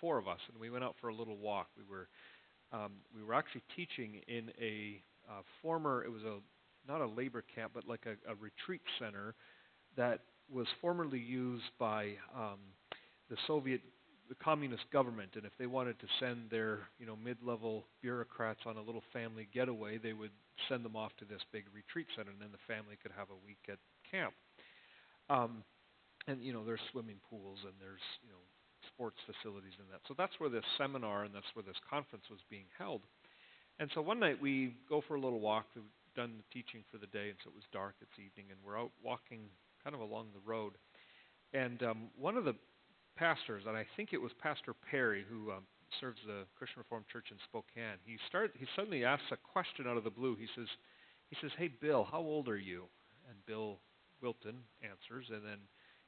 four of us, and we went out for a little walk. We were actually teaching in a former, it was not a labor camp, but like a retreat center that was formerly used by the communist government, and if they wanted to send their mid-level bureaucrats on a little family getaway, they would send them off to this big retreat center, and then the family could have a week at camp. And there's swimming pools and there's sports facilities and that. So that's where this seminar and that's where this conference was being held. And so one night we go for a little walk. We've done the teaching for the day, and so it was dark. It's evening, and we're out walking kind of along the road. And one of the pastors, and I think it was Pastor Perry, who serves the Christian Reformed Church in Spokane, he suddenly asks a question out of the blue. He says, "Hey, Bill, how old are you?" And Bill Wilton answers, and then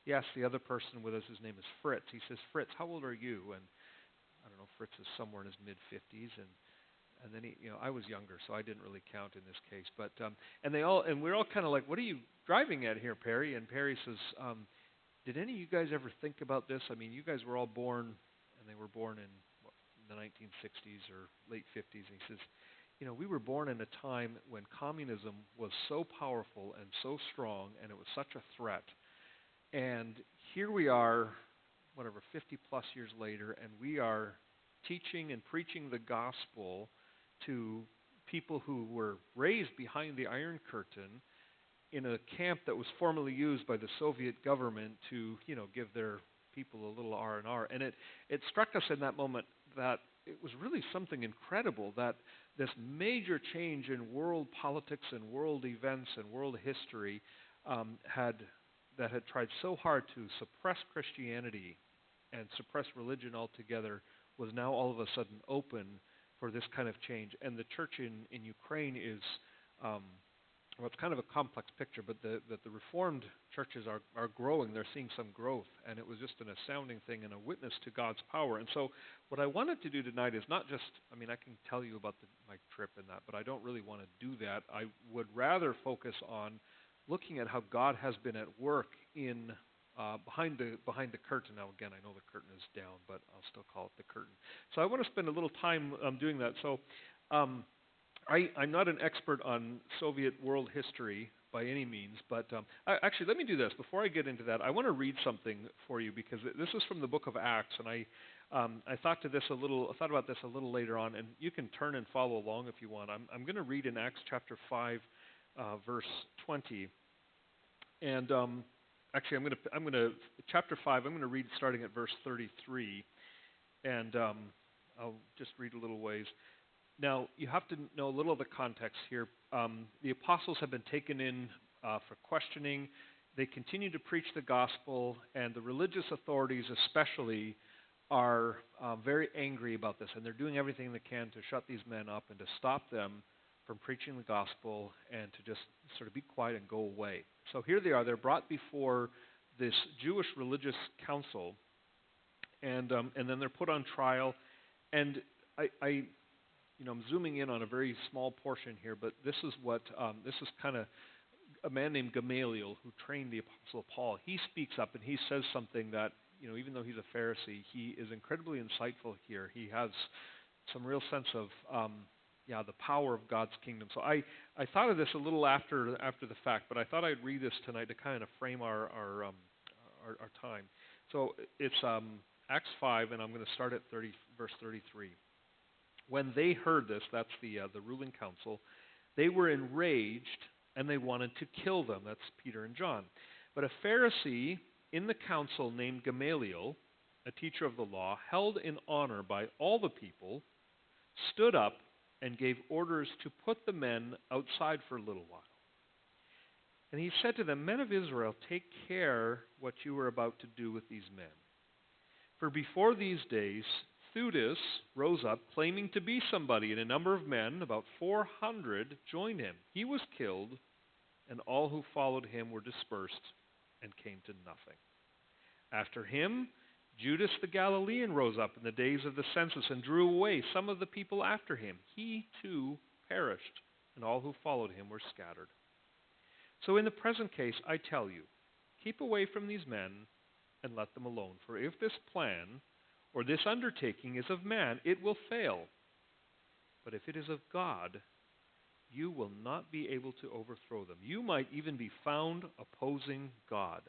he asks the other person with us, his name is Fritz. He says, "Fritz, how old are you?" And I don't know, Fritz is somewhere in his mid-50s, and then I was younger, so I didn't really count in this case. But and we're all kind of like, "What are you driving at here, Perry?" And Perry says, "Did any of you guys ever think about this? I mean, you guys were all born, and they were born in the 1960s or late 50s." And he says, "We were born in a time when communism was so powerful and so strong, and it was such a threat. And here we are, 50-plus years later, and we are teaching and preaching the gospel to people who were raised behind the Iron Curtain in a camp that was formerly used by the Soviet government to, give their people a little R&R. And it struck us in that moment that it was really something incredible, that this major change in world politics and world events and world history had tried so hard to suppress Christianity and suppress religion altogether was now all of a sudden open for this kind of change. And the church in Ukraine is it's kind of a complex picture, but the Reformed churches are growing. They're seeing some growth, and it was just an astounding thing and a witness to God's power. And so what I wanted to do tonight is not just, I can tell you about my trip and that, but I don't really want to do that. I would rather focus on looking at how God has been at work in behind the curtain. Now, again, I know the curtain is down, but I'll still call it the curtain. So I want to spend a little time doing that. So I'm not an expert on Soviet world history by any means, but actually, let me do this. Before I get into that, I want to read something for you, because this is from the book of Acts, and I thought about this a little later on, and you can turn and follow along if you want. I'm going to read in Acts chapter 5, verse 20, and actually, I'm going to chapter 5. I'm going to read starting at verse 33, and I'll just read a little ways. Now, you have to know a little of the context here. The apostles have been taken in for questioning. They continue to preach the gospel, and the religious authorities especially are very angry about this, and they're doing everything they can to shut these men up and to stop them from preaching the gospel and to just sort of be quiet and go away. So here they are. They're brought before this Jewish religious council, and then they're put on trial. And I'm zooming in on a very small portion here, but this is kind of a man named Gamaliel who trained the Apostle Paul. He speaks up and he says something that, even though he's a Pharisee, he is incredibly insightful here. He has some real sense of the power of God's kingdom. So I thought of this a little after the fact, but I thought I'd read this tonight to kind of frame our time. So it's Acts 5, and I'm going to start at verse 33. When they heard this, that's the ruling council, they were enraged and they wanted to kill them. That's Peter and John. But a Pharisee in the council named Gamaliel, a teacher of the law, held in honor by all the people, stood up and gave orders to put the men outside for a little while. And he said to them, "Men of Israel, take care what you are about to do with these men. For before these days, Theudas rose up, claiming to be somebody, and a number of men, about 400, joined him. He was killed, and all who followed him were dispersed and came to nothing. After him, Judas the Galilean rose up in the days of the census and drew away some of the people after him. He too perished, and all who followed him were scattered. So in the present case, I tell you, keep away from these men and let them alone. For if this plan or this undertaking is of man, it will fail. But if it is of God, you will not be able to overthrow them. You might even be found opposing God."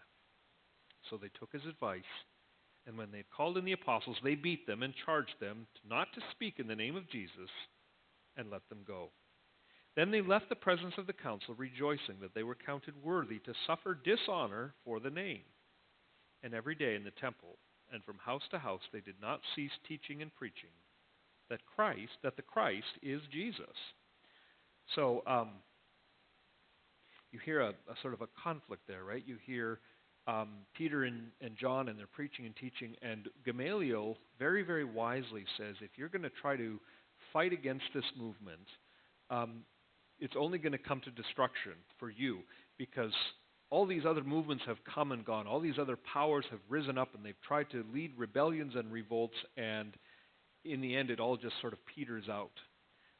So they took his advice, and when they had called in the apostles, they beat them and charged them not to speak in the name of Jesus, and let them go. Then they left the presence of the council, rejoicing that they were counted worthy to suffer dishonor for the name. And every day in the temple and from house to house they did not cease teaching and preaching that the Christ is Jesus. So you hear a sort of a conflict there, right? You hear Peter and John, and they're preaching and teaching, and Gamaliel very, very wisely says, if you're going to try to fight against this movement, it's only going to come to destruction for you, because all these other movements have come and gone. All these other powers have risen up, and they've tried to lead rebellions and revolts, and in the end it all just sort of peters out.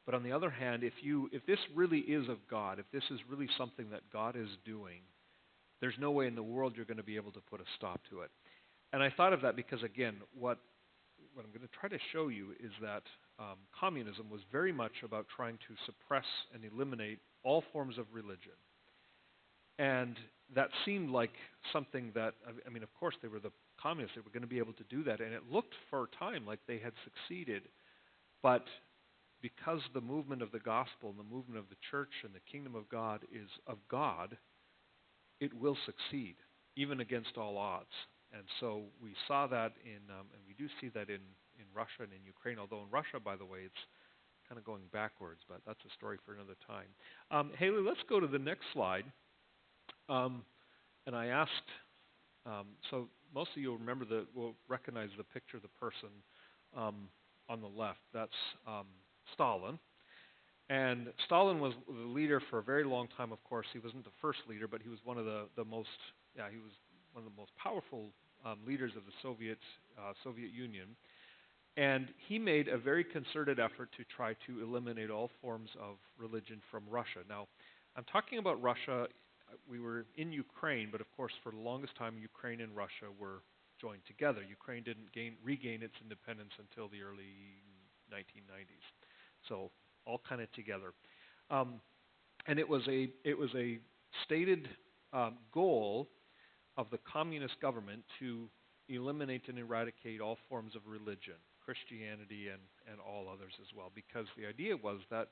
But on the other hand, if this really is of God, if this is really something that God is doing, there's no way in the world you're going to be able to put a stop to it. And I thought of that because, again, what I'm going to try to show you is that communism was very much about trying to suppress and eliminate all forms of religion. And that seemed like something that, I mean, of course, they were the communists. They were going to be able to do that. And it looked for a time like they had succeeded. But because the movement of the gospel and the movement of the church and the kingdom of God is of God, it will succeed, even against all odds. And so we saw that and we do see that in Russia and in Ukraine, although in Russia, by the way, it's kind of going backwards, but that's a story for another time. Haley, let's go to the next slide. And I asked, so most of you will recognize the picture of the person on the left. That's Stalin. And Stalin was the leader for a very long time, of course. He wasn't the first leader, but he was one of the most powerful leaders of the Soviet Union. And he made a very concerted effort to try to eliminate all forms of religion from Russia. Now, I'm talking about Russia. We were in Ukraine, but of course, for the longest time, Ukraine and Russia were joined together. Ukraine didn't regain its independence until the early 1990s. So all kind of together. And it was a stated goal of the communist government to eliminate and eradicate all forms of religion, Christianity and all others as well, because the idea was that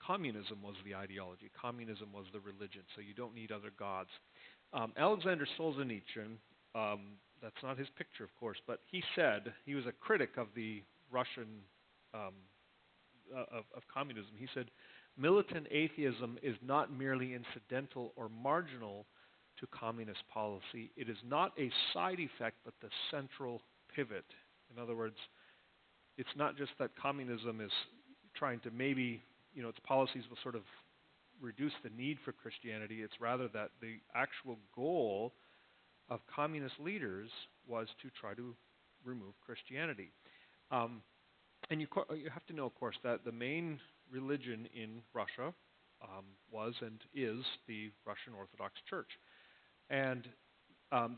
communism was the ideology, communism was the religion, so you don't need other gods. Alexander Solzhenitsyn, that's not his picture, of course, but he said, he was a critic of the Russian of communism. He said, militant atheism is not merely incidental or marginal to communist policy. It is not a side effect, but the central pivot. In other words, it's not just that communism is trying to maybe, its policies will sort of reduce the need for Christianity. It's rather that the actual goal of communist leaders was to try to remove Christianity. And you have to know, of course, that the main religion in Russia was and is the Russian Orthodox Church. And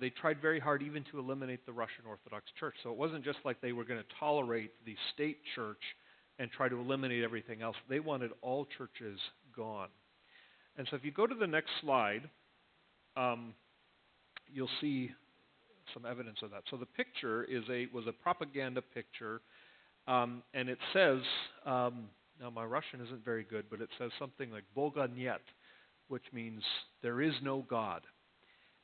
they tried very hard even to eliminate the Russian Orthodox Church. So it wasn't just like they were going to tolerate the state church and try to eliminate everything else. They wanted all churches gone. And so if you go to the next slide, you'll see some evidence of that. So the picture was a propaganda picture. And it says, now my Russian isn't very good, but it says something like Boga Net, which means there is no God.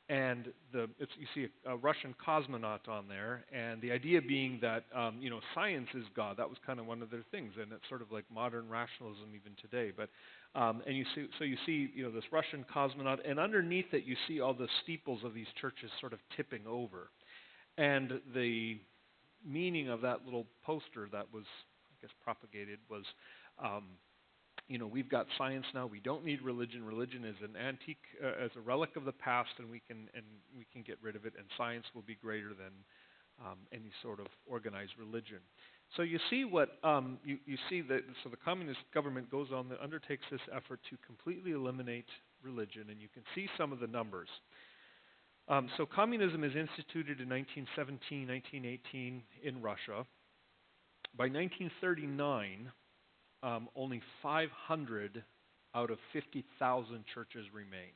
And you see a Russian cosmonaut on there, and the idea being that science is God. That was kind of one of their things, and it's sort of like modern rationalism even today. But and you see this Russian cosmonaut, and underneath it you see all the steeples of these churches sort of tipping over, and the meaning of that little poster that was, I guess, propagated was, we've got science now. We don't need religion. Religion is an antique, as a relic of the past, and we can get rid of it. And science will be greater than any sort of organized religion. So you see what you see that. So the communist government goes on, undertakes this effort to completely eliminate religion, and you can see some of the numbers. So communism is instituted in 1917, 1918 in Russia. By 1939, only 500 out of 50,000 churches remained.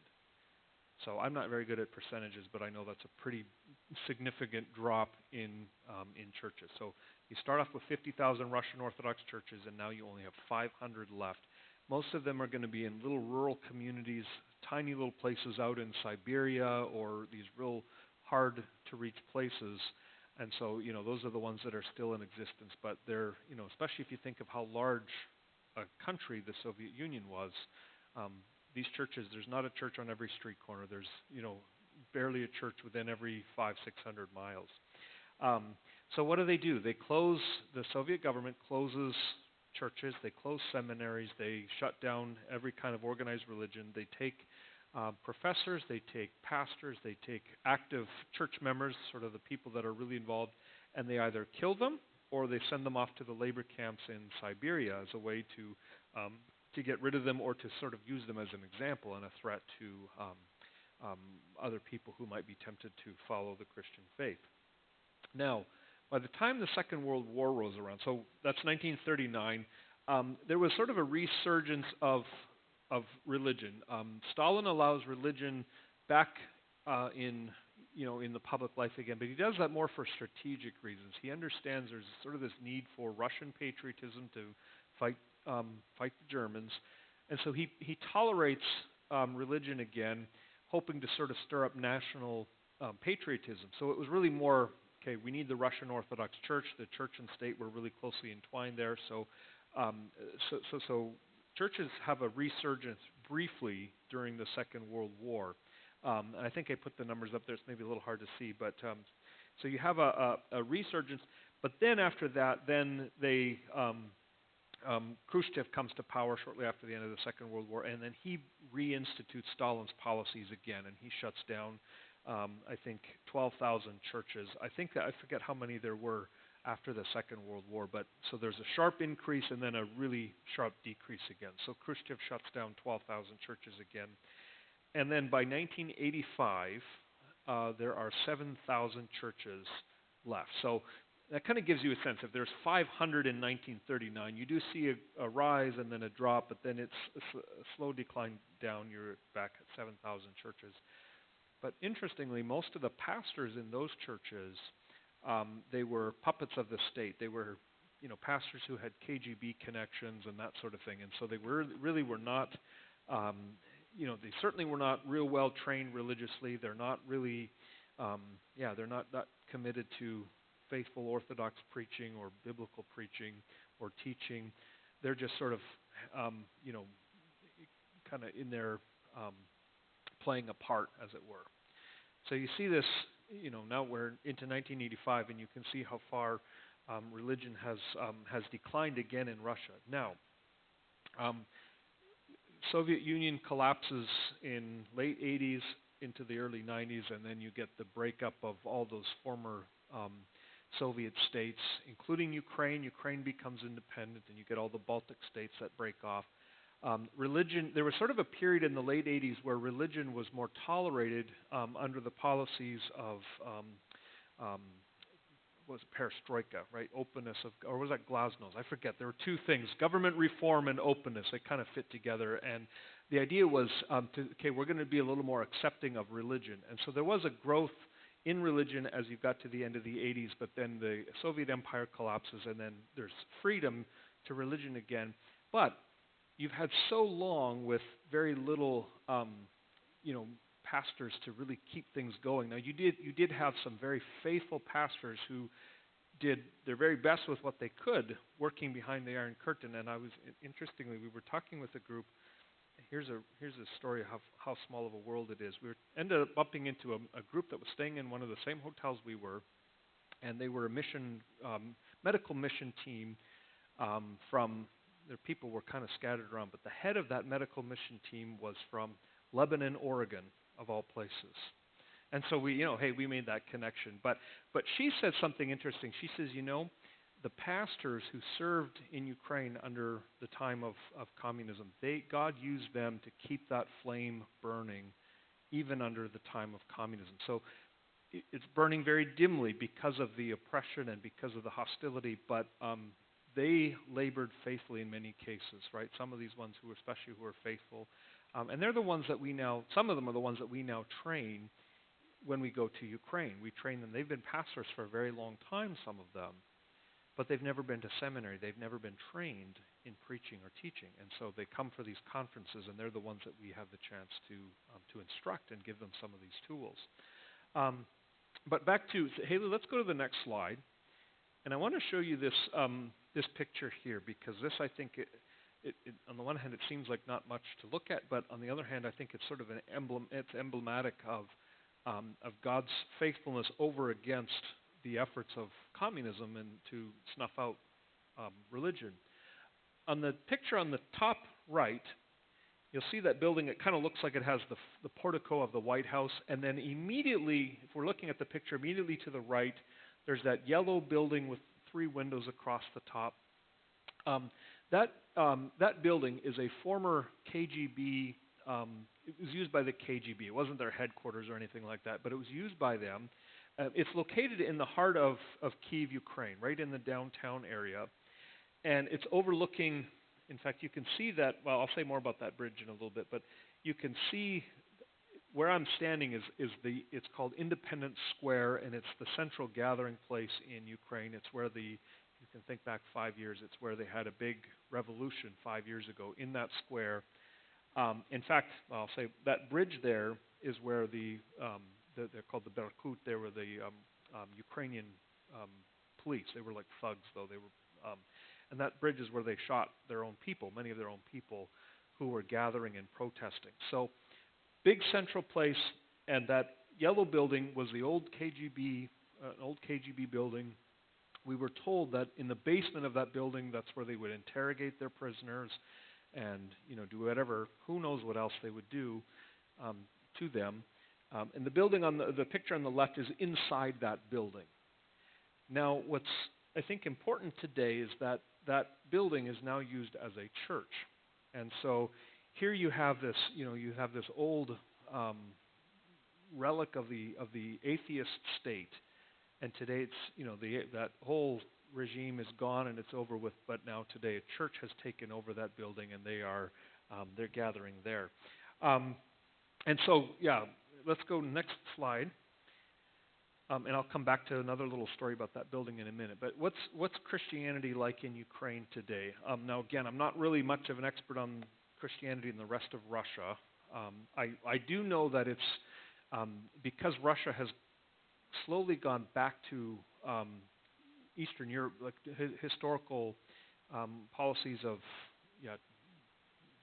So I'm not very good at percentages, but I know that's a pretty significant drop in churches. So you start off with 50,000 Russian Orthodox churches, and now you only have 500 left. Most of them are going to be in little rural communities, tiny little places out in Siberia or these real hard-to-reach places. And so, those are the ones that are still in existence. But they're, especially if you think of how large a country the Soviet Union was, these churches, there's not a church on every street corner. There's, barely a church within every 500-600 miles. So what do? The Soviet government closes churches, they close seminaries, they shut down every kind of organized religion. They take professors, they take pastors, they take active church members, sort of the people that are really involved, and they either kill them or they send them off to the labor camps in Siberia as a way to get rid of them or to sort of use them as an example and a threat to other people who might be tempted to follow the Christian faith. Now, by the time the Second World War rolls around, so that's 1939, there was sort of a resurgence of religion. Stalin allows religion back in the public life again, but he does that more for strategic reasons. He understands there's sort of this need for Russian patriotism to fight the Germans, and so he tolerates religion again, hoping to sort of stir up national patriotism. So it was really more, okay, we need the Russian Orthodox Church. The church and state were really closely entwined there. So churches have a resurgence briefly during the Second World War. And I think I put the numbers up there. It's maybe a little hard to see, but so you have a resurgence. But then after that, then Khrushchev comes to power shortly after the end of the Second World War, and then he reinstitutes Stalin's policies again, and he shuts down, I think, 12,000 churches. I forget how many there were after the Second World War, but so there's a sharp increase and then a really sharp decrease again. So Khrushchev shuts down 12,000 churches again. And then by 1985, there are 7,000 churches left. So that kind of gives you a sense. If there's 500 in 1939, you do see a rise and then a drop, but then it's a slow decline down. You're back at 7,000 churches. But interestingly, most of the pastors in those churches, they were puppets of the state. They were, pastors who had KGB connections and that sort of thing. And so they really were not, they certainly were not real well trained religiously. They're not really, they're not committed to faithful Orthodox preaching or biblical preaching or teaching. They're just sort of, kind of in there playing a part, as it were. So you see this, now we're into 1985, and you can see how far religion has declined again in Russia. Now, Soviet Union collapses in late 80s into the early 90s, and then you get the breakup of all those former Soviet states, including Ukraine. Ukraine becomes independent, and you get all the Baltic states that break off. Religion, there was sort of a period in the late 80s where religion was more tolerated under the policies of, was it perestroika, right? Openness of, or was that glasnost? I forget. There were two things, government reform and openness. They kind of fit together. And the idea was, we're going to be a little more accepting of religion. And so there was a growth in religion as you got to the end of the 80s, but then the Soviet Empire collapses, and then there's freedom to religion again. But you've had so long with very little, pastors to really keep things going. Now, you did have some very faithful pastors who did their very best with what they could, working behind the Iron Curtain. And interestingly, we were talking with a group. Here's a story of how small of a world it is. We ended up bumping into a group that was staying in one of the same hotels we were, and they were a medical mission team from. Their people were kind of scattered around, but the head of that medical mission team was from Lebanon, Oregon, of all places. And so we made that connection. But she said something interesting. She says, the pastors who served in Ukraine under the time of communism, God used them to keep that flame burning even under the time of communism. So it's burning very dimly because of the oppression and because of the hostility, but they labored faithfully in many cases, right? Some of these ones who are faithful. And they're the ones that some of them are the ones that we now train when we go to Ukraine. We train them. They've been pastors for a very long time, some of them, but they've never been to seminary. They've never been trained in preaching or teaching. And so they come for these conferences, and they're the ones that we have the chance to instruct and give them some of these tools. But back to, Haley, let's go to the next slide. And I want to show you this this picture here, because this, I think, it on the one hand, it seems like not much to look at, but on the other hand, I think it's sort of an emblem. It's emblematic of God's faithfulness over against the efforts of communism and to snuff out religion. On the picture on the top right, you'll see that building. It kind of looks like it has the portico of the White House, and then immediately, if we're looking at the picture, immediately to the right, there's that yellow building with 3 windows across the top. That building is a former KGB. It was used by the KGB. It wasn't their headquarters or anything like that, but it was used by them. It's located in the heart of Kyiv, Ukraine, right in the downtown area, and it's overlooking. In fact, you can see that. Well, I'll say more about that bridge in a little bit, but you can see where I'm standing it's called Independence Square, and it's the central gathering place in Ukraine. It's where you can think back 5 years. It's where they had a big revolution 5 years ago in that square. In fact, I'll say that bridge there is where they're called the Berkut. They were the Ukrainian police. They were like thugs, though. They were, and that bridge is where they shot their own people, many of their own people, who were gathering and protesting. So, big central place, and that yellow building was the old KGB, building. We were told that in the basement of that building, that's where they would interrogate their prisoners, and do whatever. Who knows what else they would do to them. And the building on the picture on the left is inside that building. Now, what's I think important today is that that building is now used as a church, and so here you have this, you have this old relic of the atheist state, and today it's that whole regime is gone and it's over with. But now today a church has taken over that building, and they're gathering there. And so let's go next slide. And I'll come back to another little story about that building in a minute. But what's Christianity like in Ukraine today? Now, again, I'm not really much of an expert on Christianity in the rest of Russia. I do know that it's because Russia has slowly gone back to Eastern Europe, like historical policies of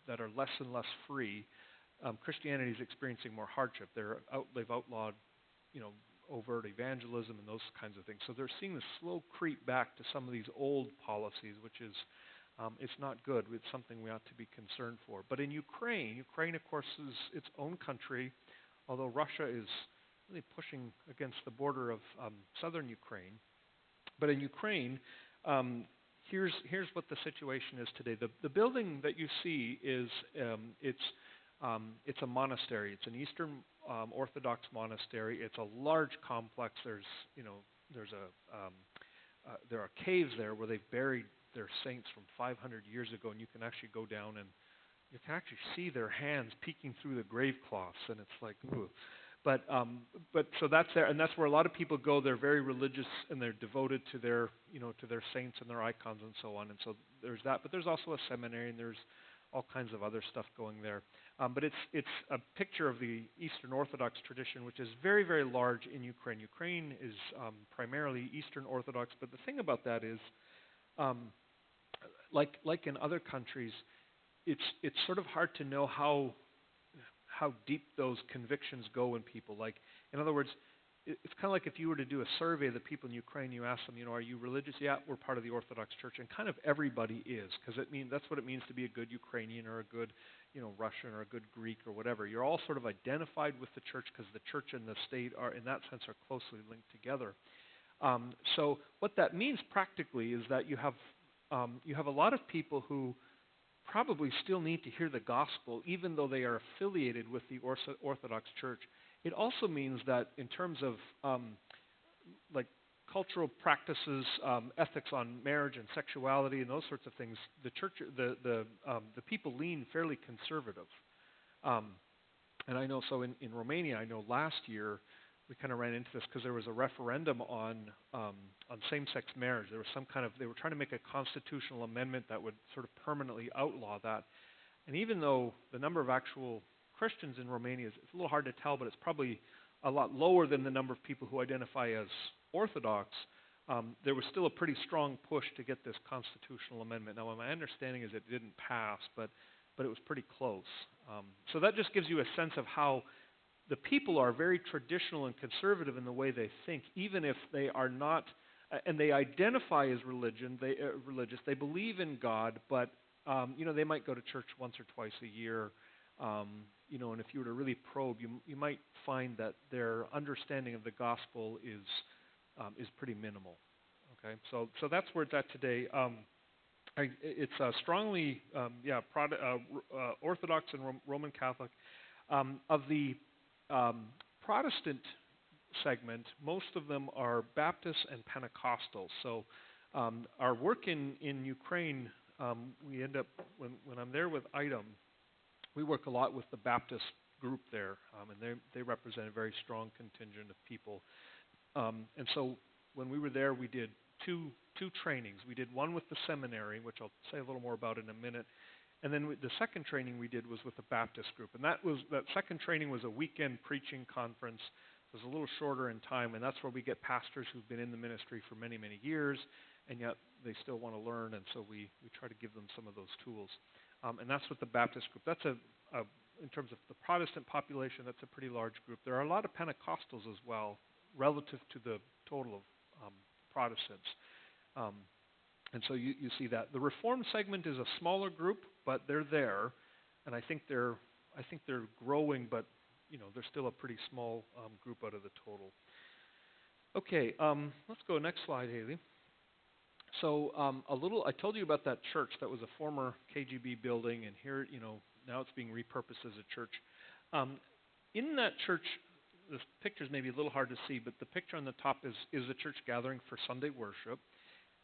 that are less and less free. Christianity is experiencing more hardship. They've outlawed, overt evangelism and those kinds of things. So they're seeing the slow creep back to some of these old policies, which is it's not good. It's something we ought to be concerned for. But in Ukraine, of course, is its own country, although Russia is really pushing against the border of southern Ukraine. But in Ukraine, here's what the situation is today. The building that you see is it's a monastery. It's an Eastern Orthodox monastery. It's a large complex. There are caves there where they've buried their saints from 500 years ago, and you can actually go down and you can actually see their hands peeking through the grave cloths, and it's like, ooh. But so that's there, and that's where a lot of people go. They're very religious, and they're devoted to their saints and their icons and so on. And so there's that. But there's also a seminary, and there's all kinds of other stuff going there. But it's a picture of the Eastern Orthodox tradition, which is very, very large in Ukraine. Ukraine is primarily Eastern Orthodox, but the thing about that is, like in other countries, it's sort of hard to know how deep those convictions go in people. Like, in other words, it's kind of like if you were to do a survey of the people in Ukraine, you ask them, are you religious? Yeah, we're part of the Orthodox Church, and kind of everybody is, because that's what it means to be a good Ukrainian or a good, Russian or a good Greek or whatever. You're all sort of identified with the church because the church and the state are, in that sense, are closely linked together. So what that means practically is that you have a lot of people who probably still need to hear the gospel, even though they are affiliated with the Orthodox Church. It also means that in terms of like cultural practices, ethics on marriage and sexuality and those sorts of things, the church, the people lean fairly conservative. And I know, so in Romania, I know last year we kind of ran into this because there was a referendum on same-sex marriage. There was they were trying to make a constitutional amendment that would sort of permanently outlaw that. And even though the number of actual Christians in Romania it's a little hard to tell, but it's probably a lot lower than the number of people who identify as Orthodox, there was still a pretty strong push to get this constitutional amendment. Now, my understanding is it didn't pass, but it was pretty close. So that just gives you a sense of how the people are very traditional and conservative in the way they think, even if they are not, and they identify as religious. They believe in God, but they might go to church once or twice a year. And if you were to really probe, you might find that their understanding of the gospel is pretty minimal. Okay, so that's where it's at today. It's strongly, Orthodox and Roman Catholic. Of the Protestant segment, most of them are Baptists and Pentecostals. So our work in Ukraine, we end up, when I'm there with ITEM, we work a lot with the Baptist group there, and they represent a very strong contingent of people. And so when we were there, we did two trainings. We did one with the seminary, which I'll say a little more about in a minute. And then the second training we did was with the Baptist group. And that second training was a weekend preaching conference. It was a little shorter in time, and that's where we get pastors who've been in the ministry for many, many years, and yet they still want to learn, and so we try to give them some of those tools. And that's with the Baptist group. That's in terms of the Protestant population, that's a pretty large group. There are a lot of Pentecostals as well, relative to the total of Protestants. And so you see that. The Reformed segment is a smaller group, but they're there, and I think they're growing, but they're still a pretty small group out of the total. Okay, let's go next slide, Haley. So I told you about that church that was a former KGB building, and here, now it's being repurposed as a church. In that church, the picture's maybe a little hard to see, but the picture on the top is the church gathering for Sunday worship.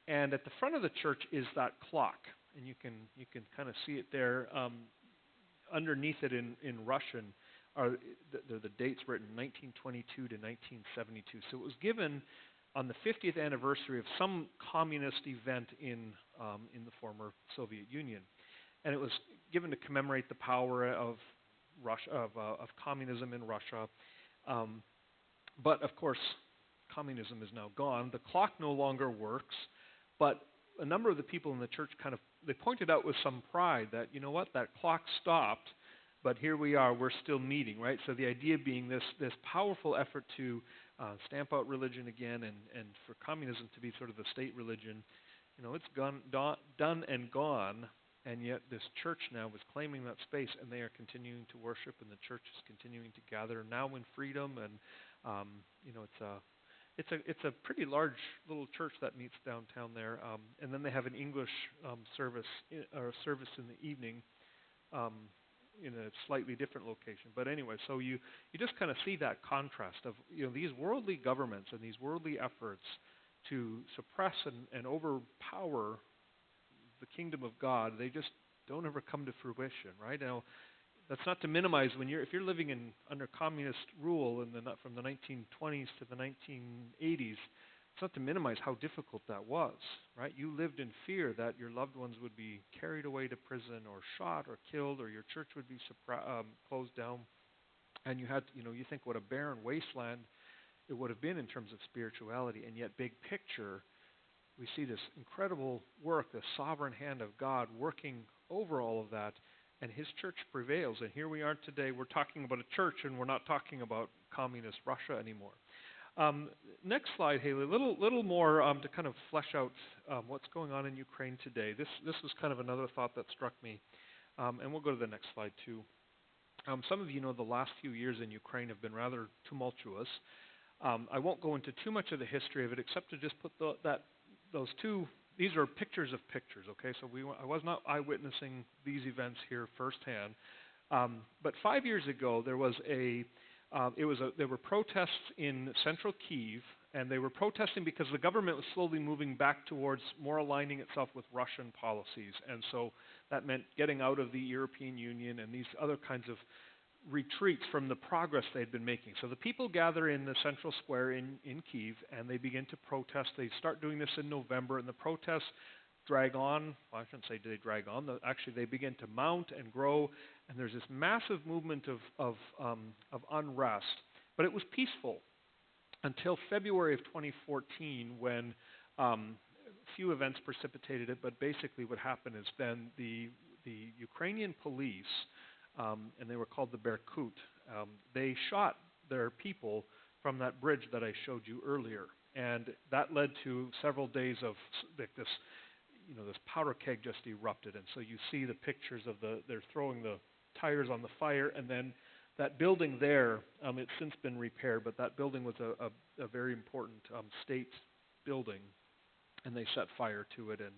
And at the front of the church is that clock, and you can kind of see it there. Underneath it in Russian are the dates written 1922 to 1972. So it was given on the 50th anniversary of some communist event in the former Soviet Union, and it was given to commemorate the power of Russia, of communism in Russia. But of course, communism is now gone. The clock no longer works, but a number of the people in the church they pointed out with some pride that, that clock stopped, but here we are, we're still meeting, right? So the idea being this powerful effort to stamp out religion again and for communism to be sort of the state religion, it's done and gone, and yet this church now is claiming that space, and they are continuing to worship, and the church is continuing to gather now in freedom, and it's a pretty large little church that meets downtown there, and then they have an English service or a service in the evening in a slightly different location. But anyway, so you just kind of see that contrast of these worldly governments and these worldly efforts to suppress and overpower the kingdom of God. They just don't ever come to fruition, right? Now, that's not to minimize if you're living under communist rule from the 1920s to the 1980s. It's not to minimize how difficult that was, right? You lived in fear that your loved ones would be carried away to prison or shot or killed, or your church would be closed down. And you had, you think what a barren wasteland it would have been in terms of spirituality. And yet, big picture, we see this incredible work, the sovereign hand of God working over all of that, and His church prevails. And here we are today. We're talking about a church, and we're not talking about communist Russia anymore. Next slide, Haley. A little more to kind of flesh out what's going on in Ukraine today. This was kind of another thought that struck me, and we'll go to the next slide too. Some of you know the last few years in Ukraine have been rather tumultuous. I won't go into too much of the history of it, except to just put those two. These are pictures of pictures. Okay, so I was not eyewitnessing these events here firsthand, but 5 years ago there was there were protests in central Kyiv, And they were protesting because the government was slowly moving back towards more aligning itself with Russian policies. And so that meant getting out of the European Union and these other kinds of retreats from the progress they'd been making. So the people gather in the central square in Kyiv, and they begin to protest. They start doing this in November, and the protests drag on. Well, I shouldn't say they drag on. Actually, they begin to mount and grow, and there's this massive movement of unrest. But it was peaceful until February of 2014, when a few events precipitated it. But basically, what happened is then the Ukrainian police, and they were called the Berkut, they shot their people from that bridge that I showed you earlier, and that led to several days of this, this powder keg just erupted. And so you see the pictures of they're throwing the tires on the fire, and then that building there, it's since been repaired, but that building was a very important state building, and they set fire to it. And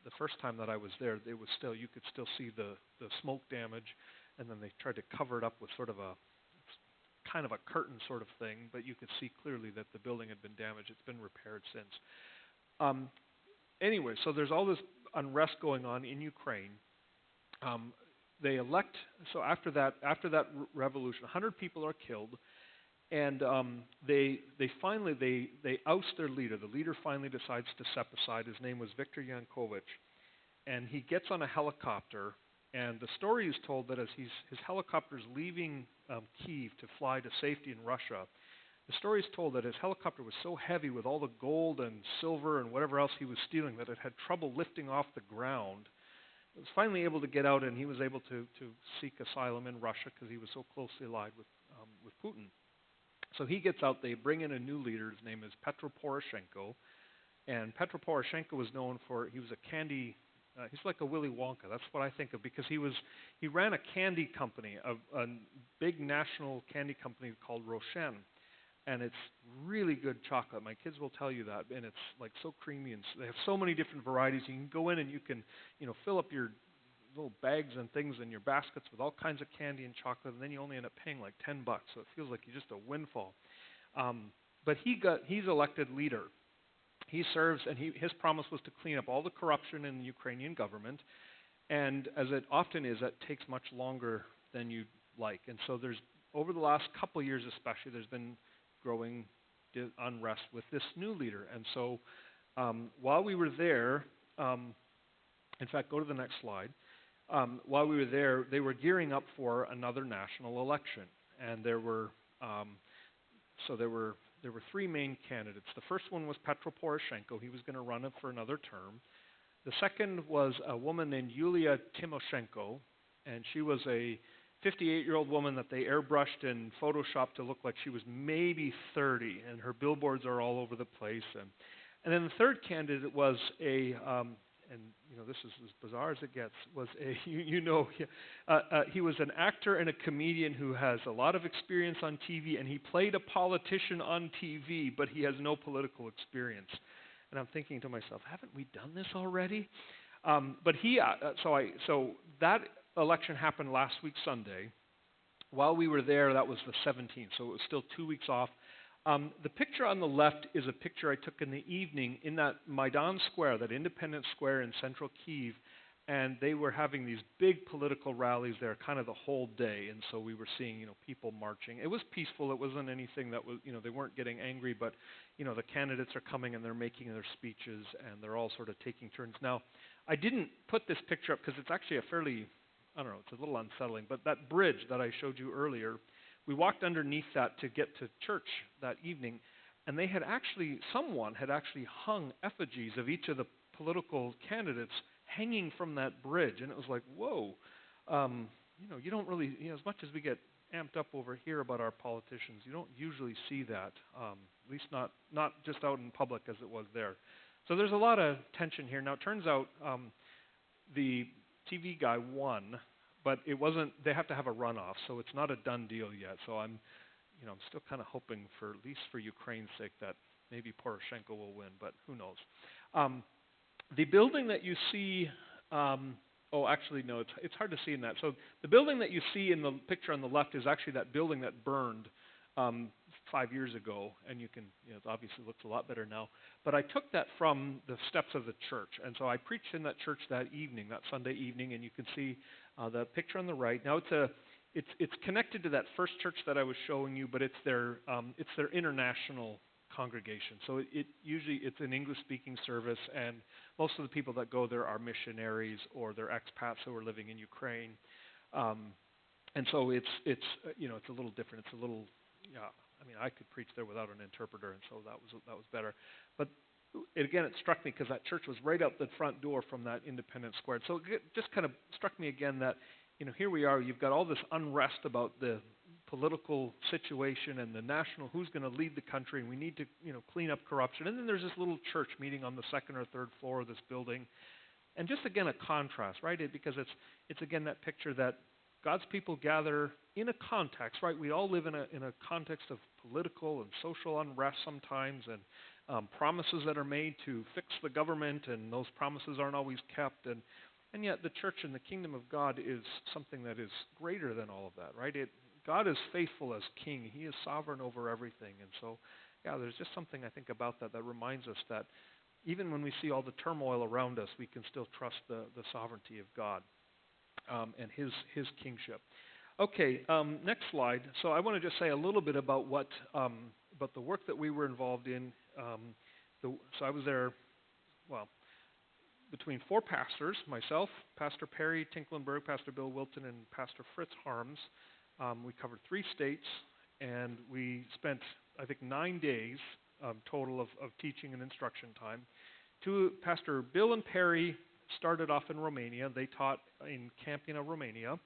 the first time that I was there, you could still see the smoke damage, and then they tried to cover it up with sort of a kind of a curtain sort of thing, but you could see clearly that the building had been damaged. It's been repaired since. Anyway, so there's all this unrest going on in Ukraine. They elect, so after that revolution, 100 people are killed, and they oust their leader. The leader finally decides to step aside. His name was Viktor Yanukovych, and he gets on a helicopter. And the story is told that as his helicopter is leaving Kyiv to fly to safety in Russia, the story is told that his helicopter was so heavy with all the gold and silver and whatever else he was stealing that it had trouble lifting off the ground. It was finally able to get out, and he was able to seek asylum in Russia because he was so closely allied with Putin. So he gets out. They bring in a new leader. His name is Petro Poroshenko, and Petro Poroshenko was known for he was a candy. He's like a Willy Wonka. That's what I think of, because he ran a candy company, a big national candy company called Roshen, and it's really good chocolate. My kids will tell you that, and it's like so creamy, and they have so many different varieties. You can go in and you can, fill up your little bags and things in your baskets with all kinds of candy and chocolate, and then you only end up paying like $10, so it feels like you're just a windfall. But he's elected leader. He serves, and his promise was to clean up all the corruption in the Ukrainian government, and as it often is, that takes much longer than you'd like. And so over the last couple of years especially, there's been growing unrest with this new leader. And so while we were there, in fact, go to the next slide. While we were there, they were gearing up for another national election, and there were three main candidates. The first one was Petro Poroshenko. He was going to run it for another term. The second was a woman named Yulia Tymoshenko, and she was a 58-year-old woman that they airbrushed and photoshopped to look like she was maybe 30, and her billboards are all over the place. And then the third candidate was this is as bizarre as it gets, he was an actor and a comedian who has a lot of experience on TV, and he played a politician on TV, but he has no political experience. And I'm thinking to myself, haven't we done this already? But that election happened last week Sunday. While we were there, that was the 17th, so it was still 2 weeks off. The picture on the left is a picture I took in the evening in that Maidan Square, that independent square in central Kyiv, and they were having these big political rallies there kind of the whole day, and so we were seeing, people marching. It was peaceful. It wasn't anything that was, they weren't getting angry, but, the candidates are coming and they're making their speeches, and they're all sort of taking turns. Now, I didn't put this picture up because it's actually it's a little unsettling, but that bridge that I showed you earlier, we walked underneath that to get to church that evening, and someone had actually hung effigies of each of the political candidates hanging from that bridge, and it was like, whoa, you don't really, as much as we get amped up over here about our politicians, you don't usually see that, at least not just out in public as it was there. So there's a lot of tension here. Now, it turns out the TV guy won, but it wasn't. They have to have a runoff, so it's not a done deal yet. So I'm still kind of hoping for, at least for Ukraine's sake, that maybe Poroshenko will win, but who knows? The building that you see, it's hard to see in that. So the building that you see in the picture on the left is actually that building that burned 5 years ago, and you can, it obviously looks a lot better now. But I took that from the steps of the church, and so I preached in that church that evening, that Sunday evening, and you can see the picture on the right. Now it's connected to that first church that I was showing you, but it's their international congregation. So it's an English-speaking service, and most of the people that go there are missionaries or they're expats who are living in Ukraine. And so it's a little different. It's a little, I mean, I could preach there without an interpreter, and so that was better. But it struck me because that church was right out the front door from that Independence Square. So it just kind of struck me again that, here we are. You've got all this unrest about the political situation and the national, who's going to lead the country, and we need to, clean up corruption. And then there's this little church meeting on the second or third floor of this building, and just again a contrast, right? Because it's again that picture that God's people gather in a context, right? We all live in a context of political and social unrest sometimes, and promises that are made to fix the government, and those promises aren't always kept, and yet the church and the kingdom of God is something that is greater than all of that, right? God is faithful as king. He is sovereign over everything. And so, there's just something I think about that reminds us that even when we see all the turmoil around us, we can still trust the sovereignty of God and His kingship. Okay, next slide. So I want to just say a little bit about about the work that we were involved in. So I was there, between 4 pastors, myself, Pastor Perry Tinklenberg, Pastor Bill Wilton, and Pastor Fritz Harms. We covered 3 states, and we spent, I think, 9 days total of teaching and instruction time. Pastor Bill and Perry started off in Romania. They taught in Campina, Romania,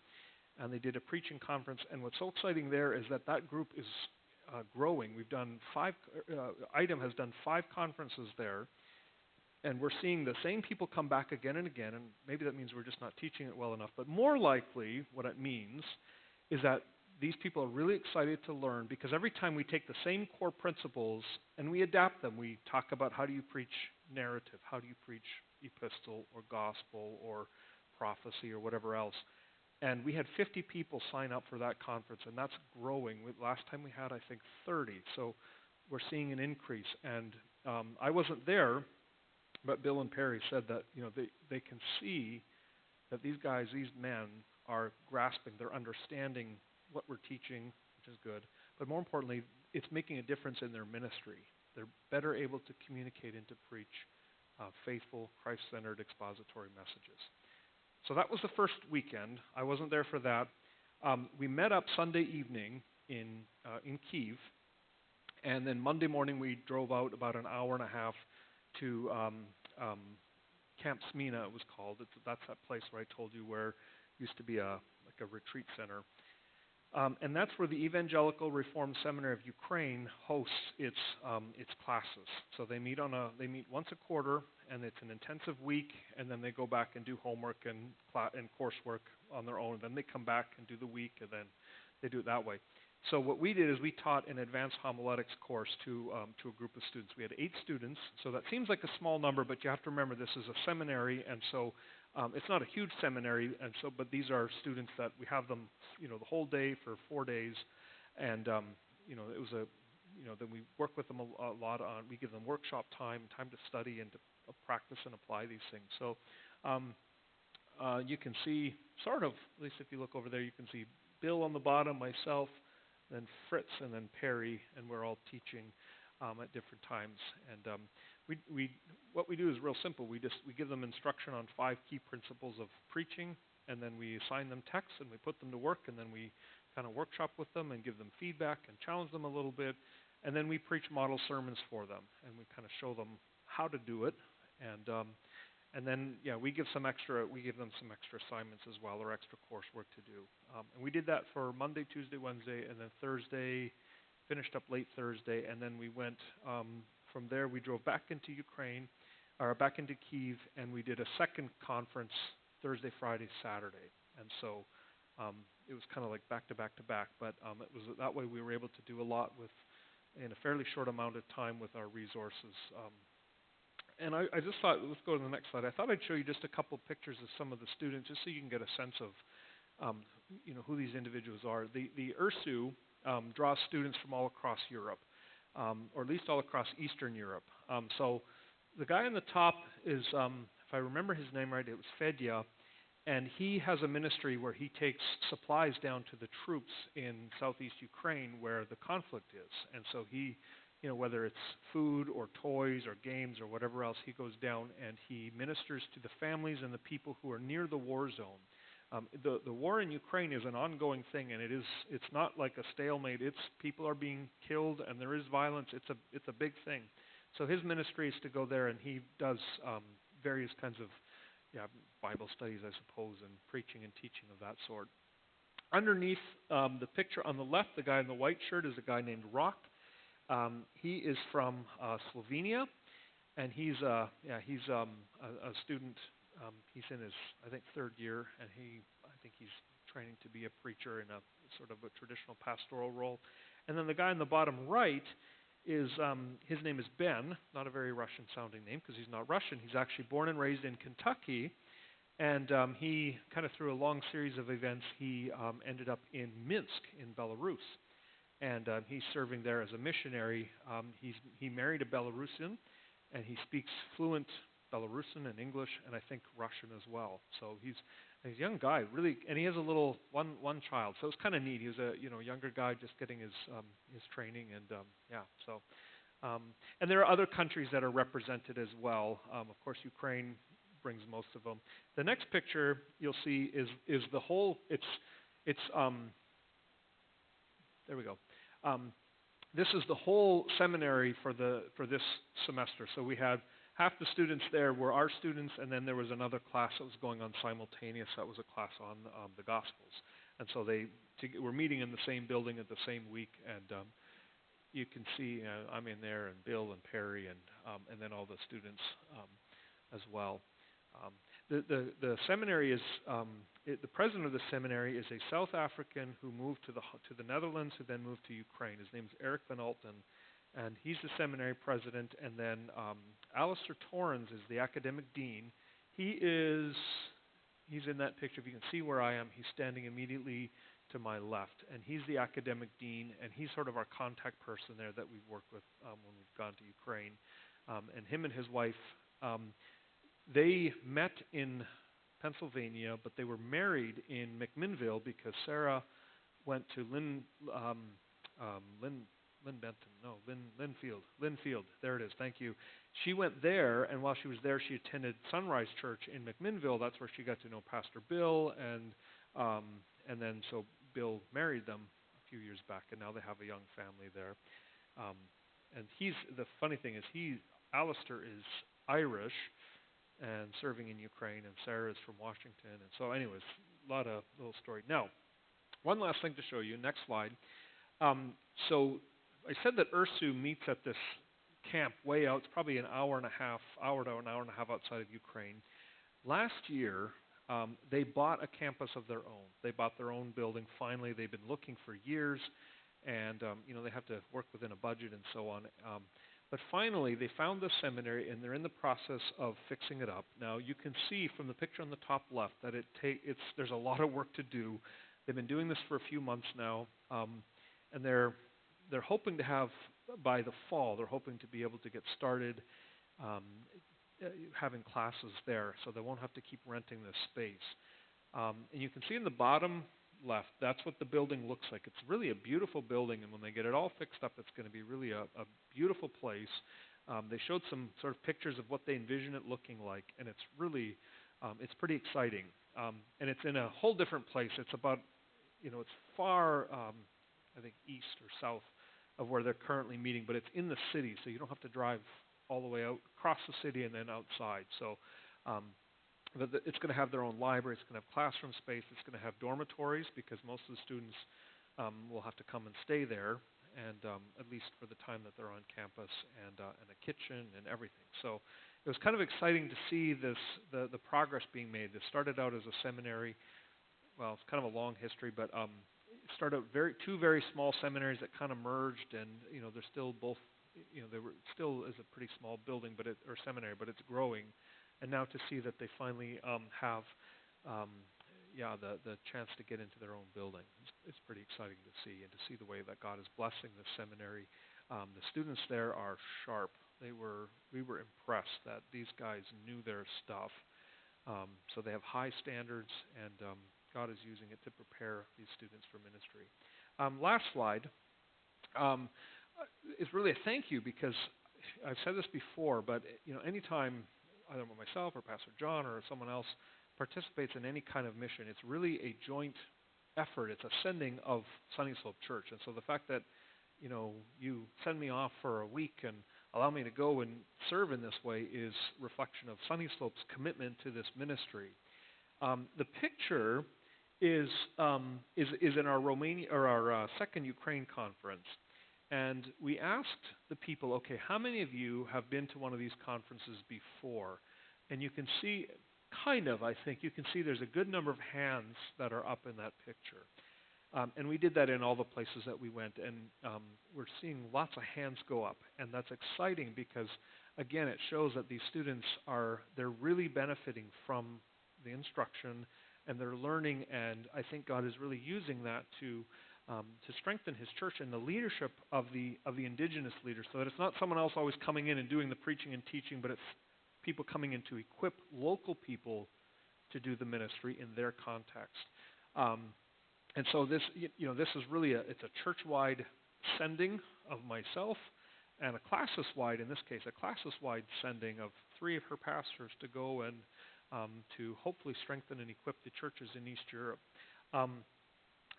and they did a preaching conference. And what's so exciting there is that group is growing. We've done 5, IDEM has done 5 conferences there, and we're seeing the same people come back again and again, and maybe that means we're just not teaching it well enough. But more likely, what it means is that these people are really excited to learn, because every time we take the same core principles and we adapt them, we talk about how do you preach narrative, how do you preach epistle or gospel or prophecy or whatever else. And we had 50 people sign up for that conference, and that's growing. Last time we had, I think, 30. So we're seeing an increase. And I wasn't there, but Bill and Perry said that they can see that these guys, these men, are grasping, they're understanding what we're teaching, which is good. But more importantly, it's making a difference in their ministry. They're better able to communicate and to preach faithful, Christ-centered, expository messages. So that was the first weekend. I wasn't there for that. We met up Sunday evening in Kyiv, and then Monday morning we drove out about an hour and a half to Camp Smina, it was called. That's that place where I told you where used to be like a retreat center. And that's where the Evangelical Reformed Seminary of Ukraine hosts its classes. So they meet once a quarter, and it's an intensive week, and then they go back and do homework and coursework on their own. Then they come back and do the week, and then they do it that way. So what we did is we taught an advanced homiletics course to a group of students. We had 8 students, so that seems like a small number, but you have to remember this is a seminary, and so it's not a huge seminary, and so but these are students that we have them, the whole day for 4 days, and it was then we work with them a lot on. We give them workshop time to study and to practice and apply these things. So you can see sort of, at least if you look over there, you can see Bill on the bottom, myself, then Fritz, and then Perry, and we're all teaching at different times. And what we do is real simple. We give them instruction on 5 key principles of preaching, and then we assign them texts and we put them to work, and then we kind of workshop with them and give them feedback and challenge them a little bit, and then we preach model sermons for them, and we kind of show them how to do it, and then we give them some extra assignments as well, or extra coursework to do. And we did that for Monday, Tuesday, Wednesday, and then Thursday, finished up late Thursday, and then we went from there. We drove back into back into Kyiv, and we did a second conference Thursday, Friday, Saturday. And so it was kind of like back to back to back, but it was that way we were able to do a lot in a fairly short amount of time with our resources. And I just thought, let's go to the next slide. I thought I'd show you just a couple pictures of some of the students, just so you can get a sense of who these individuals are. The URSU draws students from all across Europe, or at least all across Eastern Europe. So the guy on the top is, if I remember his name right, it was Fedya, and he has a ministry where he takes supplies down to the troops in southeast Ukraine where the conflict is. And so he, whether it's food or toys or games or whatever else, he goes down and he ministers to the families and the people who are near the war zone. The war in Ukraine is an ongoing thing, and it's not like a stalemate. It's people are being killed, and there is violence. It's a big thing. So his ministry is to go there, and he does various kinds of Bible studies, I suppose, and preaching and teaching of that sort. Underneath the picture on the left, the guy in the white shirt is a guy named Rock. He is from Slovenia, and he's a student. He's in his, I think, third year, and I think he's training to be a preacher in a sort of a traditional pastoral role. And then the guy on the bottom right is, his name is Ben, not a very Russian-sounding name because he's not Russian. He's actually born and raised in Kentucky, and he kind of through a long series of events, he ended up in Minsk in Belarus, and he's serving there as a missionary. He married a Belarusian, and he speaks fluent Belarusian and English, and I think Russian as well. So he's a young guy, really, and he has a little one child. So it's kind of neat. He was a younger guy just getting his training, and and there are other countries that are represented as well. Of course, Ukraine brings most of them. The next picture you'll see is the whole. It's there we go. This is the whole seminary for this semester. So we had half the students there were our students, and then there was another class that was going on simultaneous. That was a class on the Gospels. And so they were meeting in the same building at the same week. And you can see I'm in there, and Bill and Perry, and then all the students as well. The seminary is the president of the seminary is a South African who moved to the Netherlands, who then moved to Ukraine. His name is Eric Van Alten. And he's the seminary president, and then Alistair Torrens is the academic dean. He's in that picture. If you can see where I am, he's standing immediately to my left, and he's the academic dean, and he's sort of our contact person there that we've worked with when we've gone to Ukraine. And him and his wife, they met in Pennsylvania, but they were married in McMinnville because Sarah went to Linfield. There it is. Thank you. She went there, and while she was there, she attended Sunrise Church in McMinnville. That's where she got to know Pastor Bill, and then so Bill married them a few years back, and now they have a young family there. And the funny thing is, Alistair is Irish and serving in Ukraine, and Sarah is from Washington. And so, anyways, a lot of little story. Now, one last thing to show you. Next slide. So I said that URSU meets at this camp way out. It's probably an hour to an hour and a half outside of Ukraine. Last year, they bought a campus of their own. They bought their own building. Finally, they've been looking for years, and they have to work within a budget and so on. But finally, they found the seminary, and they're in the process of fixing it up. Now, you can see from the picture on the top left that there's a lot of work to do. They've been doing this for a few months now, and they're hoping to have, by the fall, they're hoping to be able to get started having classes there, so they won't have to keep renting this space. And you can see in the bottom left, that's what the building looks like. It's really a beautiful building, and when they get it all fixed up, it's going to be really a beautiful place. They showed some sort of pictures of what they envision it looking like, and it's really, it's pretty exciting. And it's in a whole different place. It's about, it's far, I think, east or south of where they're currently meeting, but it's in the city, so you don't have to drive all the way out across the city and then outside. So it's going to have their own library. It's going to have classroom space. It's going to have dormitories because most of the students will have to come and stay there, and at least for the time that they're on campus, and a kitchen and everything. So it was kind of exciting to see the progress being made. This started out as a seminary. Well, it's kind of a long history, but it started out two very small seminaries that kind of merged, and they're still both. They were still is a pretty small building, seminary, but it's growing. And now to see that they finally have, the chance to get into their own building. It's pretty exciting to see, and to see the way that God is blessing the seminary. The students there are sharp. We were impressed that these guys knew their stuff. So they have high standards, and God is using it to prepare these students for ministry. Last slide is really a thank you, because I've said this before, but anytime either myself or Pastor John or someone else participates in any kind of mission, it's really a joint effort. It's a sending of Sunnyslope Church, and so the fact that you send me off for a week and allow me to go and serve in this way is reflection of Sunnyslope's commitment to this ministry. The picture is in our Romania or our second Ukraine conference. And we asked the people, okay, how many of you have been to one of these conferences before? And you can see, I think, you can see there's a good number of hands that are up in that picture. And we did that in all the places that we went, and we're seeing lots of hands go up. And that's exciting because, again, it shows that these students they're really benefiting from the instruction, and they're learning, and I think God is really using that to strengthen His church and the leadership of the indigenous leaders, so that it's not someone else always coming in and doing the preaching and teaching, but it's people coming in to equip local people to do the ministry in their context. And so this is really it's a church-wide sending of myself, and a classes-wide, in this case, a classes-wide sending of 3 of her pastors to go and to hopefully strengthen and equip the churches in East Europe.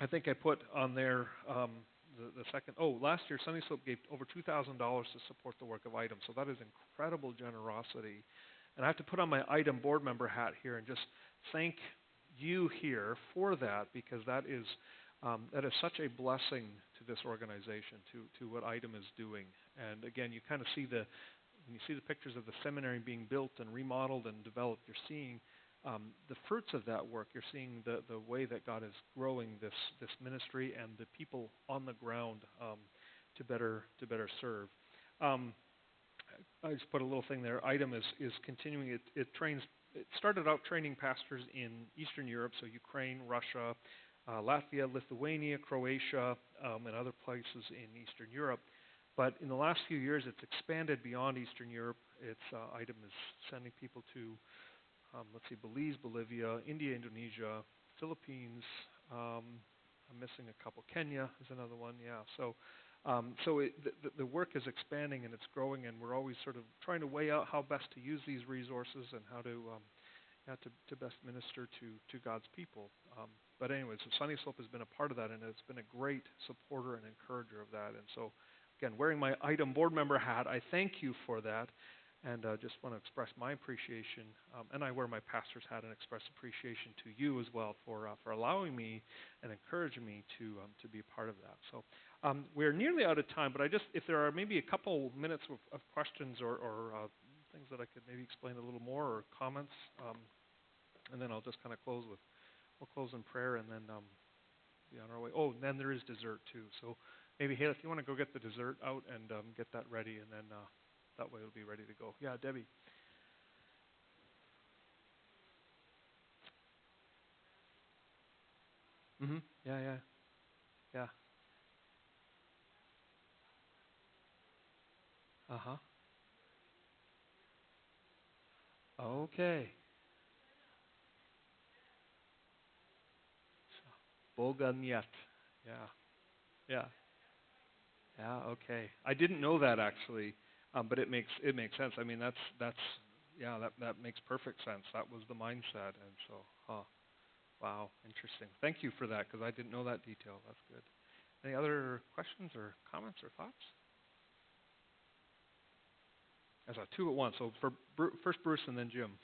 I think I put on there the second. Last year Sunnyslope gave over $2,000 to support the work of ITEM. So that is incredible generosity. And I have to put on my ITEM board member hat here and just thank you here for that, because that is such a blessing to this organization, to what ITEM is doing. And again, you kind of see when you see the pictures of the seminary being built and remodeled and developed, you're seeing the fruits of that work. You're seeing the way that God is growing this ministry and the people on the ground to better serve. I just put a little thing there. ITEM is continuing. It started out training pastors in Eastern Europe, so Ukraine, Russia, Latvia, Lithuania, Croatia, and other places in Eastern Europe. But in the last few years, it's expanded beyond Eastern Europe. ITEM is sending people to Belize, Bolivia, India, Indonesia, Philippines. I'm missing a couple. Kenya is another one. Yeah. So the work is expanding and it's growing, and we're always sort of trying to weigh out how best to use these resources and how to best minister to God's people. But anyway, so Sunnyslope has been a part of that, and it's been a great supporter and encourager of that. And so, again, wearing my ITEM board member hat, I thank you for that. And just want to express my appreciation, and I wear my pastor's hat and express appreciation to you as well for allowing me and encouraging me to be a part of that. So we're nearly out of time, but if there are maybe a couple minutes of questions or things that I could maybe explain a little more, or comments, and then I'll just kind of we'll close in prayer and then be on our way. Oh, and then there is dessert too. So maybe, Haley, if you want to go get the dessert out and get that ready, and then that way it'll be ready to go. Yeah, Debbie. Yeah. Uh-huh. Okay. Boganyet. Yeah. Yeah. Yeah. Okay. I didn't know that actually, but it makes sense. I mean, that makes perfect sense. That was the mindset, and so, wow, interesting. Thank you for that, because I didn't know that detail. That's good. Any other questions or comments or thoughts? That's 2 at once. So first Bruce and then Jim.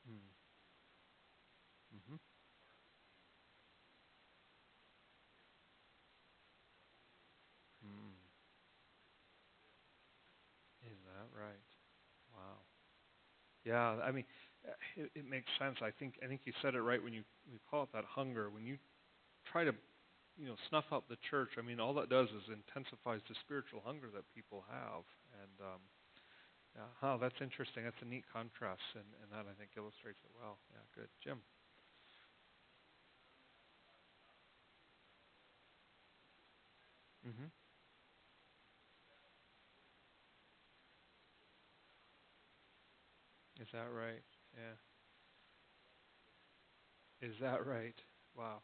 Mm-hmm. Mm-hmm. Mm. Is that right? Wow. Yeah, I mean, it makes sense. I think you said it right when you call it that hunger. When you try to, snuff out the church, I mean, all that does is intensifies the spiritual hunger that people have. And yeah, oh, that's interesting. That's a neat contrast, and that I think illustrates it well. Yeah, good, Jim. Mhm. Is that right? Yeah. Is that right? Wow.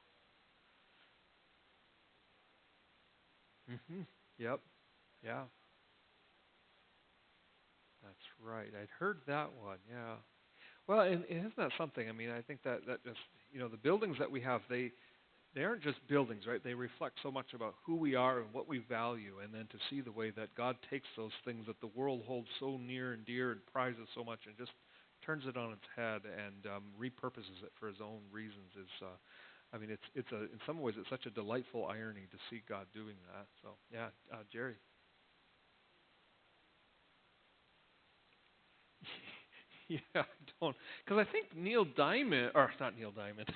Mhm. Yep. Yeah. That's right. I'd heard that one. Yeah. Well, and isn't that something? I mean, I think that just the buildings that we have, they aren't just buildings, right? They reflect so much about who we are and what we value, and then to see the way that God takes those things that the world holds so near and dear and prizes so much, and just turns it on its head and repurposes it for His own reasons is, I mean, it's a in some ways it's such a delightful irony to see God doing that. So yeah, Jerry. Yeah, I don't, because I think Neil Diamond, or not Neil Diamond,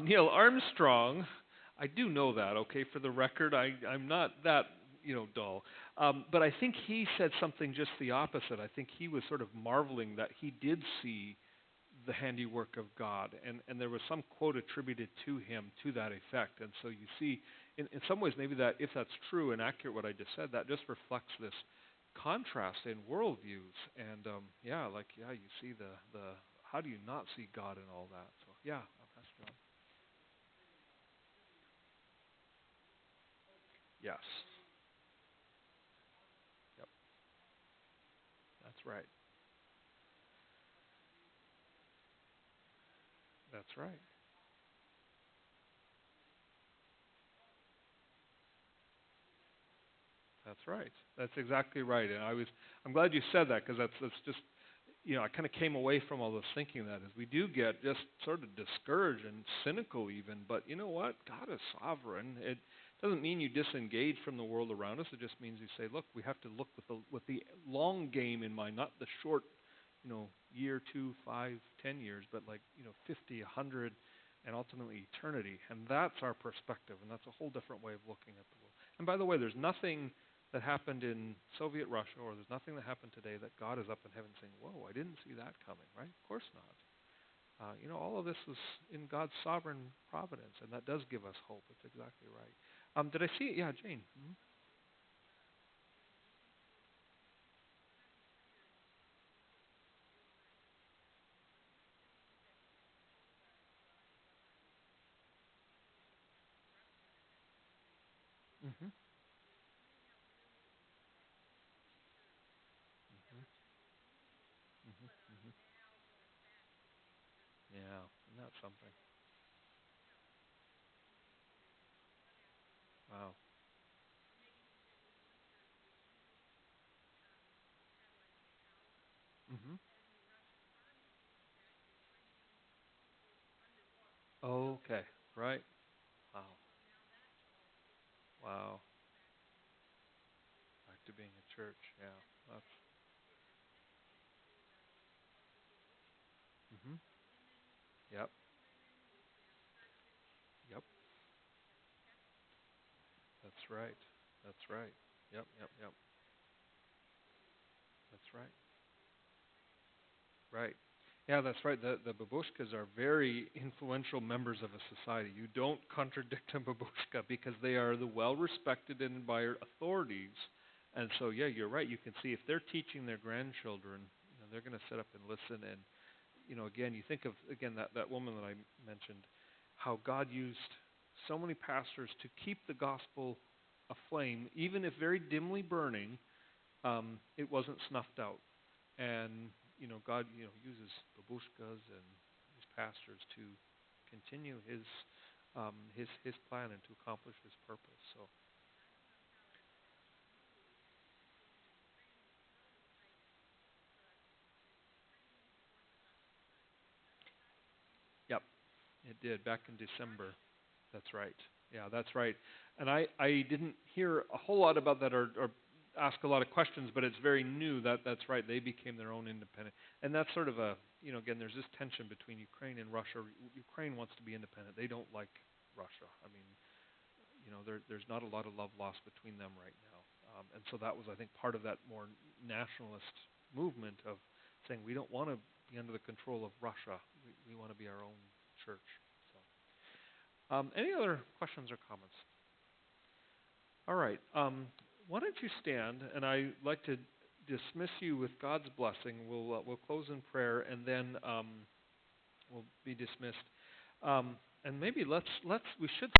Neil Armstrong. I do know that. Okay, for the record, I'm not that dull. But I think he said something just the opposite. I think he was sort of marveling that he did see the handiwork of God, and there was some quote attributed to him to that effect. And so you see, in some ways, maybe that if that's true and accurate, what I just said, that just reflects this contrast in worldviews. And yeah, like yeah, you see the how do you not see God in all that? So yeah, Pastor John. Yes. Yep. That's right. That's right. That's right. That's exactly right. And I'm glad you said that because that's just I kind of came away from all this thinking that is we do get just sort of discouraged and cynical even, but you know what? God is sovereign. It doesn't mean you disengage from the world around us. It just means you say, look, we have to look with the long game in mind, not the short, year, 2, 5, 10 years, but like 50, 100, and ultimately eternity. And that's our perspective, and that's a whole different way of looking at the world. And by the way, there's nothing that happened in Soviet Russia, or there's nothing that happened today that God is up in heaven saying, "Whoa, I didn't see that coming." Right? Of course not. All of this is in God's sovereign providence, and that does give us hope. It's exactly right. Did I see it? Yeah, Jane. Mm-hmm. Mm-hmm. Mm-hmm. Mm-hmm. Yeah, and that's something. Wow. Mm-hmm. Okay. Right. Wow. Wow. Back to being a church. Yeah. That's. Mm-hmm. Yep. Yep. That's right. That's right. Yep. Yep. Yep. That's right. Right. Yeah, that's right. The babushkas are very influential members of a society. You don't contradict a babushka because they are the well-respected and admired authorities. And so, yeah, you're right. You can see if they're teaching their grandchildren, they're going to sit up and listen. And again, you think of again that woman that I mentioned, how God used so many pastors to keep the gospel aflame, even if very dimly burning. It wasn't snuffed out. And God, uses babushkas and his pastors to continue his plan and to accomplish his purpose. So, yep, it did back in December. That's right. Yeah, that's right. And I didn't hear a whole lot about that or ask a lot of questions, but it's very new. That's right. They became their own independent, and that's sort of a, again, there's this tension between Ukraine and Russia. Ukraine wants to be independent. They don't like Russia. I mean, there's not a lot of love lost between them right now, and so that was, I think, part of that more nationalist movement of saying we don't want to be under the control of Russia. We want to be our own church. So, any other questions or comments? All right. Why don't you stand, and I'd like to dismiss you with God's blessing. We'll close in prayer, and then we'll be dismissed. And maybe we should